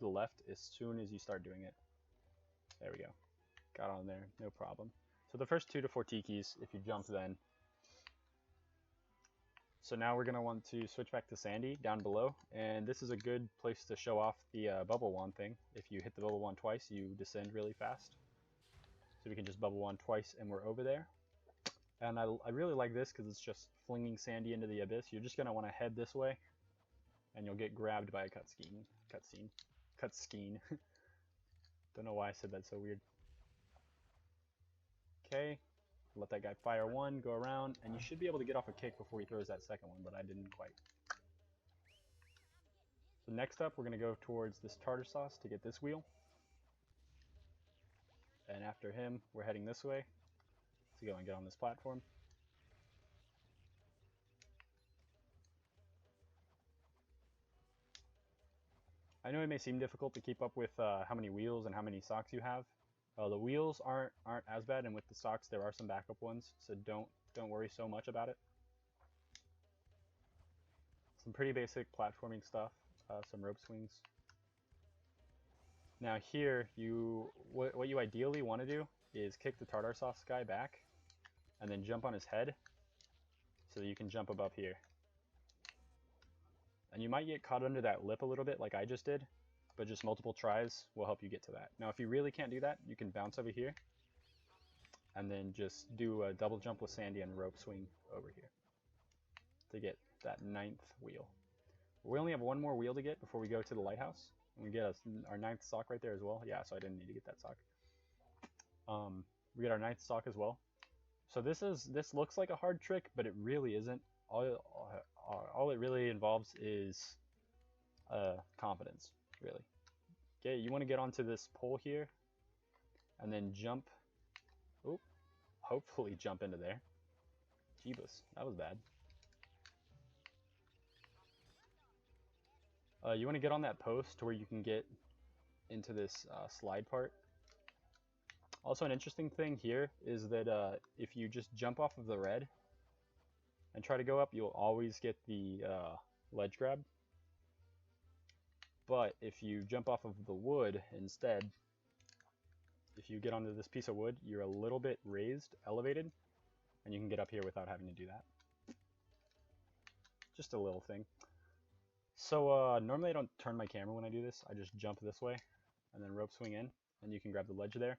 the left as soon as you start doing it. There we go. Got on there, no problem. So the first 2 to 4 tikis, if you jump then. So now we're going to want to switch back to Sandy down below, and this is a good place to show off the bubble wand thing. If you hit the bubble wand twice, you descend really fast. So we can just bubble wand twice and we're over there. And I really like this because it's just flinging Sandy into the abyss. You're just going to want to head this way, and you'll get grabbed by a cutscene. Don't know why I said that so weird. Okay, let that guy fire 1, go around, and you should be able to get off a kick before he throws that second one, but I didn't quite. So next up, we're going to go towards this tartar sauce to get this wheel. And after him, we're heading this way to go and get on this platform. I know it may seem difficult to keep up with how many wheels and how many socks you have. The wheels aren't as bad, and with the socks there are some backup ones, so don't worry so much about it. Some pretty basic platforming stuff, some rope swings. Now here, what you ideally want to do is kick the tartar sauce guy back, and then jump on his head, so that you can jump above here. And you might get caught under that lip a little bit like I just did, but just multiple tries will help you get to that. Now if you really can't do that, you can bounce over here, and then just do a double jump with Sandy and rope swing over here to get that 9th wheel. We only have 1 more wheel to get before we go to the lighthouse. And we get our 9th sock right there as well. Yeah, so I didn't need to get that sock. We get our 9th sock as well. So this looks like a hard trick, but it really isn't. All it really involves is confidence, really. Okay, you want to get onto this pole here, and then jump. Oop, hopefully jump into there. Jeebus, that was bad. You want to get on that post to where you can get into this slide part. Also, an interesting thing here is that if you just jump off of the red and try to go up, you'll always get the ledge grab. But if you jump off of the wood instead, if you get onto this piece of wood, you're a little bit raised, elevated, and you can get up here without having to do that. Just a little thing. So normally I don't turn my camera when I do this. I just jump this way and then rope swing in, and you can grab the ledge there.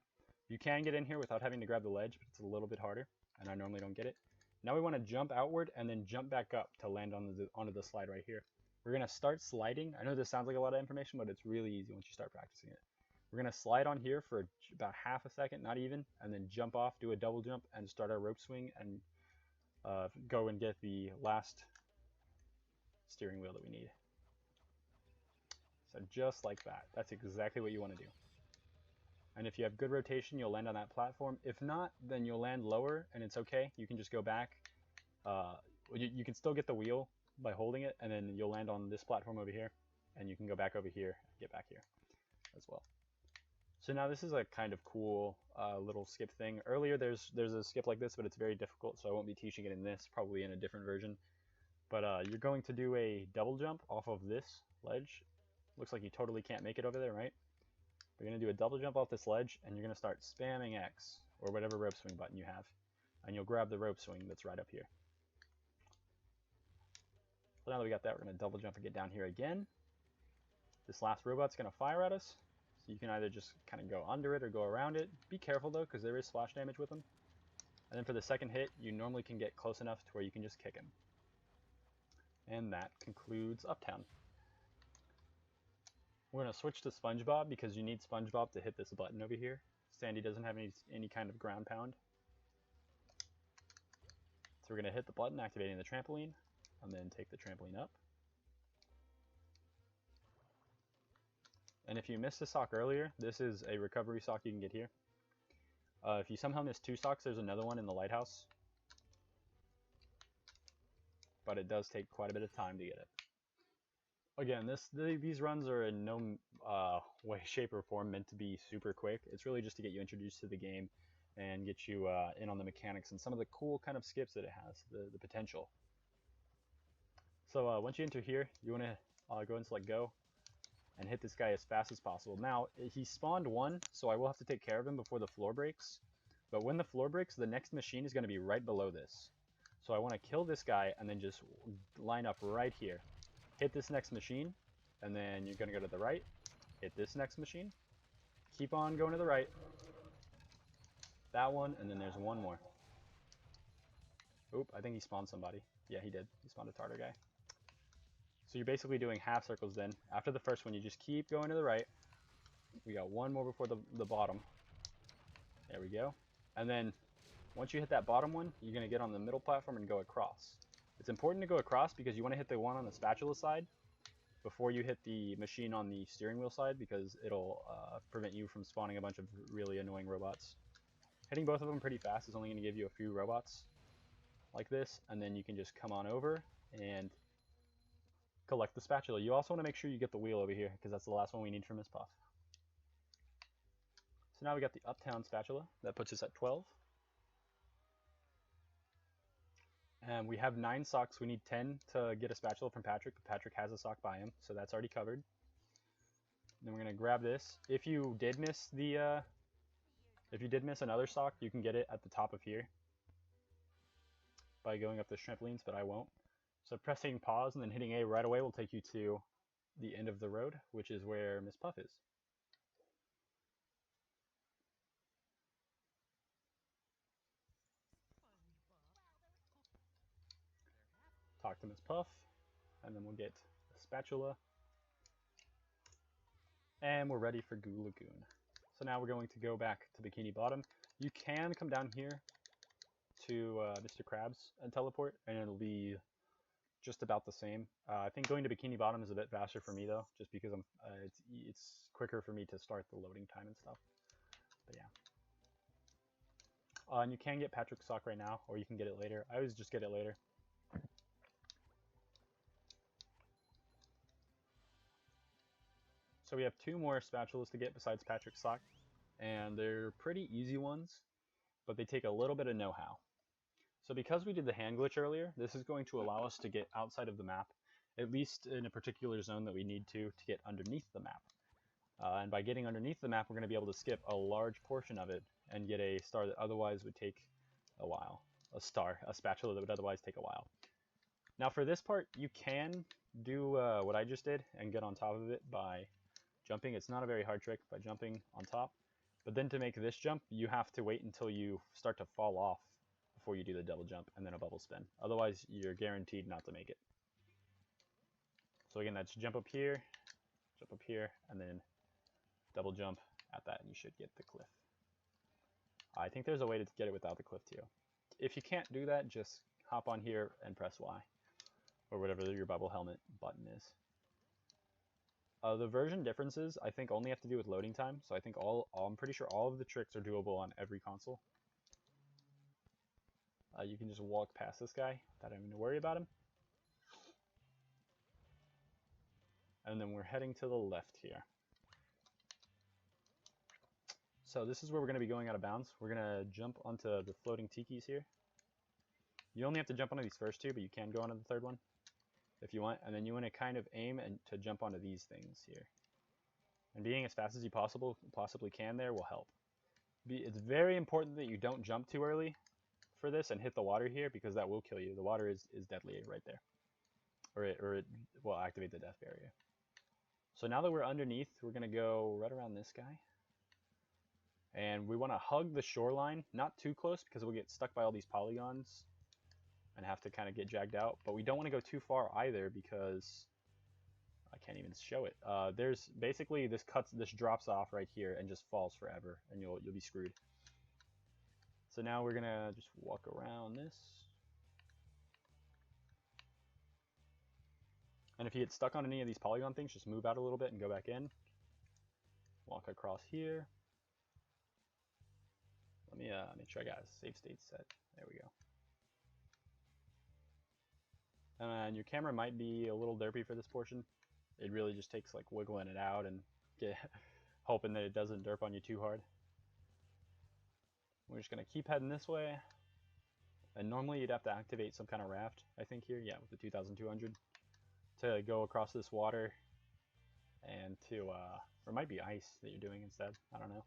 You can get in here without having to grab the ledge, but it's a little bit harder, and I normally don't get it. Now we want to jump outward and then jump back up to land onto the slide right here. We're going to start sliding. I know this sounds like a lot of information, but it's really easy once you start practicing it. We're going to slide on here for about half a second, not even, and then jump off, do a double jump, and start our rope swing, and go and get the last steering wheel that we need. So just like that. That's exactly what you want to do. And if you have good rotation, you'll land on that platform. If not, then you'll land lower, and it's okay. You can just go back. You can still get the wheel by holding it, and then you'll land on this platform over here, and you can go back over here and get back here as well. So now this is a kind of cool little skip thing. Earlier there's a skip like this, but it's very difficult, so I won't be teaching it in this, probably in a different version. But you're going to do a double jump off of this ledge. Looks like you totally can't make it over there, right? You're going to do a double jump off this ledge, and you're going to start spamming X, or whatever rope swing button you have. And you'll grab the rope swing that's right up here. So now that we got that, we're going to double jump and get down here again. This last robot's going to fire at us. So you can either just kind of go under it or go around it. Be careful though, because there is splash damage with them. And then for the second hit, you normally can get close enough to where you can just kick him. And that concludes Uptown. We're going to switch to Spongebob because you need Spongebob to hit this button over here. Sandy doesn't have any kind of ground pound. So we're going to hit the button activating the trampoline, and then take the trampoline up. And if you missed a sock earlier, this is a recovery sock you can get here. If you somehow missed 2 socks, there's another one in the lighthouse. But it does take quite a bit of time to get it. Again, these runs are in no way, shape, or form meant to be super quick. It's really just to get you introduced to the game and get you in on the mechanics and some of the cool kind of skips that it has, the potential. So once you enter here, you want to go and select go. and hit this guy as fast as possible. Now, he spawned one, so I will have to take care of him before the floor breaks. But when the floor breaks, the next machine is going to be right below this. So I want to kill this guy and then just line up right here. Hit this next machine, and then you're going to go to the right. Hit this next machine. Keep on going to the right. That one, and then there's one more. Oop, I think he spawned somebody. Yeah, he did. He spawned a Tartar guy. So you're basically doing half circles then. After the first one, you just keep going to the right. We got one more before the bottom. There we go. And then once you hit that bottom one, you're going to get on the middle platform and go across. It's important to go across because you want to hit the one on the spatula side before you hit the machine on the steering wheel side, because it'll prevent you from spawning a bunch of really annoying robots. Hitting both of them pretty fast is only going to give you a few robots like this, and then you can just come on over and collect the spatula. You also want to make sure you get the wheel over here, because that's the last one we need from Miss Puff. So now we got the uptown spatula. That puts us at 12. And we have 9 socks. We need 10 to get a spatula from Patrick. Patrick has a sock by him, so that's already covered. Then we're gonna grab this. If you did miss another sock, you can get it at the top of here by going up the trampolines, but I won't. So pressing pause and then hitting A right away will take you to the end of the road, which is where Miss Puff is. Talk to Miss Puff, and then we'll get a spatula. And we're ready for Goo Lagoon. So now we're going to go back to Bikini Bottom. You can come down here to Mr. Krabs and teleport, and it'll be just about the same. I think going to Bikini Bottom is a bit faster for me though, just because it's quicker for me to start the loading time and stuff. But yeah. And you can get Patrick's sock right now, or you can get it later. I always just get it later. So we have 2 more spatulas to get besides Patrick's sock, and they're pretty easy ones, but they take a little bit of know-how. So because we did the hand glitch earlier, this is going to allow us to get outside of the map, at least in a particular zone that we need to get underneath the map. And by getting underneath the map, we're going to be able to skip a large portion of it and get a star that otherwise would take a while. A spatula that would otherwise take a while. Now for this part, you can do what I just did and get on top of it by jumping. It's not a very hard trick, by jumping on top. But then to make this jump, you have to wait until you start to fall off before you do the double jump and then a bubble spin. Otherwise, you're guaranteed not to make it. So again, that's jump up here, and then double jump at that, and you should get the cliff. I think there's a way to get it without the cliff too. If you can't do that, just hop on here and press Y, or whatever your bubble helmet button is. The version differences, I think, only have to do with loading time, so I think I'm pretty sure all of the tricks are doable on every console. You can just walk past this guy without having to worry about him. And then we're heading to the left here. So this is where we're going to be going out of bounds. We're going to jump onto the floating tikis here. You only have to jump onto these first 2, but you can go onto the 3rd one if you want. And then you want to kind of aim and to jump onto these things here. And being as fast as you possibly can there will help. It's very important that you don't jump too early for this and hit the water here, because that will kill you. The water is deadly right there. Or it will activate the death barrier. So now that we're underneath, we're going to go right around this guy. And we want to hug the shoreline, not too close because we'll get stuck by all these polygons and have to kind of get jagged out. But we don't want to go too far either, because I can't even show it. There's basically this drops off right here and just falls forever, and you'll be screwed. So now we're gonna just walk around this. And if you get stuck on any of these polygon things, just move out a little bit and go back in. Walk across here. Let me make sure I got a save state set. There we go. And your camera might be a little derpy for this portion. It really just takes like wiggling it out and hoping that it doesn't derp on you too hard. We're just gonna keep heading this way. And normally you'd have to activate some kind of raft, I think here, yeah, with the 2200 to go across this water and to, or it might be ice that you're doing instead. I don't know.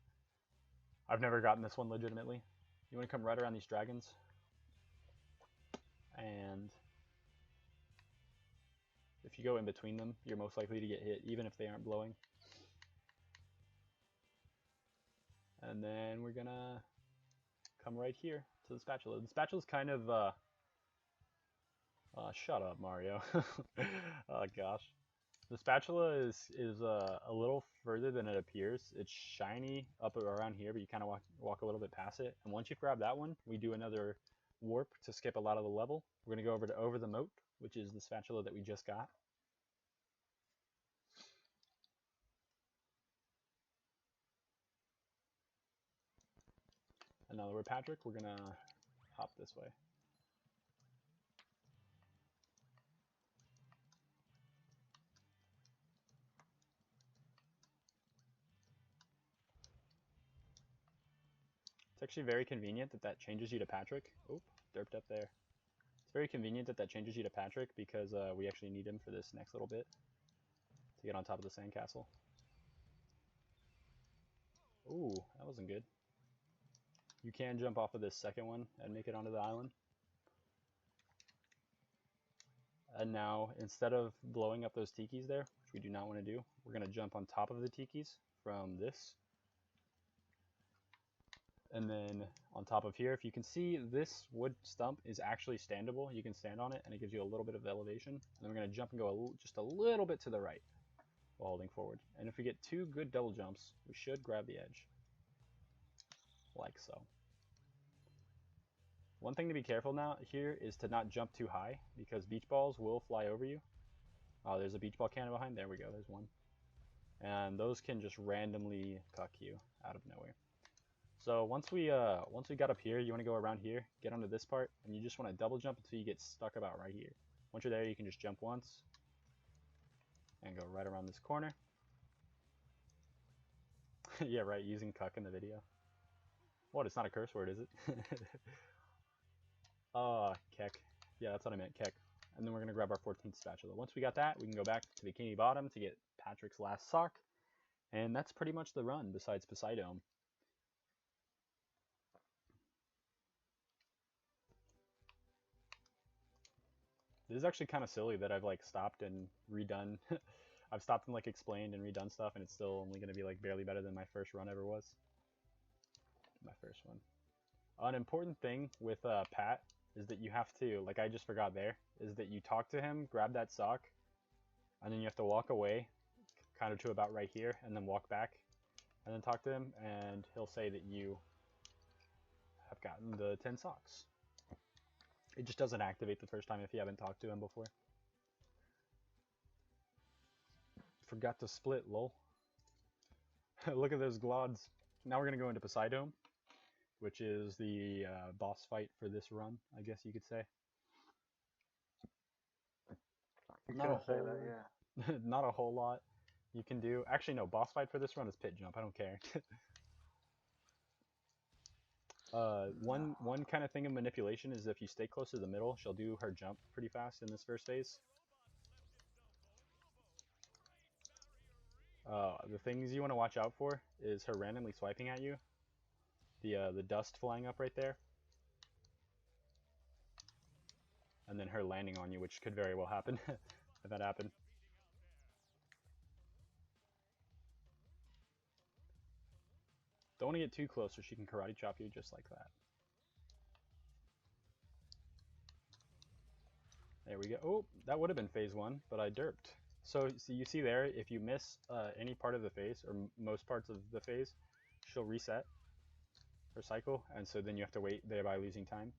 I've never gotten this one legitimately. You want to come right around these dragons, and if you go in between them, you're most likely to get hit, even if they aren't blowing. And then we're gonna come right here to the spatula. The spatula's kind of, shut up, Mario. Oh gosh. The spatula is a little further than it appears. It's shiny up around here, but you kind of walk a little bit past it. And once you've grabbed that one, we do another warp to skip a lot of the level. We're going to go over to Over the Moat, which is the spatula that we just got. And now that we're Patrick, we're going to hop this way. It's actually very convenient that that changes you to Patrick. Oop, derped up there. It's very convenient that that changes you to Patrick because we actually need him for this next little bit to get on top of the sandcastle. Ooh, that wasn't good. You can jump off of this second one and make it onto the island. And now, instead of blowing up those tikis there, which we do not want to do, we're going to jump on top of the tikis from this. And then on top of here, if you can see, this wood stump is actually standable. You can stand on it, and it gives you a little bit of elevation. And then we're going to jump and go just a little bit to the right while holding forward. And if we get 2 good double jumps, we should grab the edge. Like so. One thing to be careful now here is to not jump too high, because beach balls will fly over you. Oh, there's a beach ball cannon behind. There we go. There's one. And those can just randomly cuck you out of nowhere. So once we got up here, you want to go around here, get onto this part, and you just want to double jump until you get stuck about right here. Once you're there, you can just jump once and go right around this corner. Yeah, right, using cuck in the video. What, it's not a curse word, is it? Keck. Yeah, that's what I meant, keck. And then we're going to grab our 14th spatula. Once we got that, we can go back to Bikini Bottom to get Patrick's last sock. And that's pretty much the run, besides Poseidon. This is actually kind of silly that I've like stopped and redone. I've stopped and like explained and redone stuff, and it's still only going to be like barely better than my first run ever was. My first one. An important thing with Pat is that you have to, like I just forgot there, is that you talk to him, grab that sock, and then you have to walk away, kind of to about right here, and then walk back, and then talk to him, and he'll say that you have gotten the 10 socks. It just doesn't activate the first time if you haven't talked to him before. Forgot to split, lol. Look at those glods. Now we're going to go into Poseidon, which is the boss fight for this run, I guess you could say. Not a whole, that, yeah. Not a whole lot you can do. Actually, no, boss fight for this run is pit jump. I don't care. One kind of thing of manipulation is if you stay close to the middle, she'll do her jump pretty fast in this first phase. The things you want to watch out for is her randomly swiping at you. The dust flying up right there. And then her landing on you, which could very well happen if that happened. Don't want to get too close or she can karate chop you just like that. There we go. Oh, that would have been phase 1, but I derped. So you see there, if you miss any part of the phase, or most parts of the phase, she'll reset her cycle, and so then you have to wait, thereby losing time.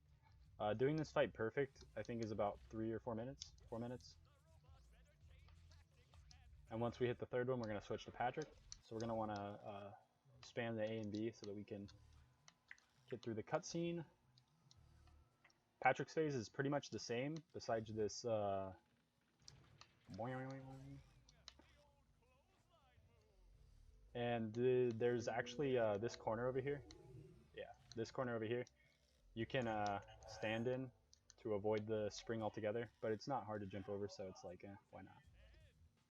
Doing this fight perfect, I think, is about 3 or 4 minutes. 4 minutes. And once we hit the third one, we're going to switch to Patrick. So we're going to want to spam the A and B so that we can get through the cutscene. Patrick's phase is pretty much the same, besides this and there's actually this corner over here. Yeah, this corner over here. You can stand in to avoid the spring altogether, but it's not hard to jump over, so it's like, why not?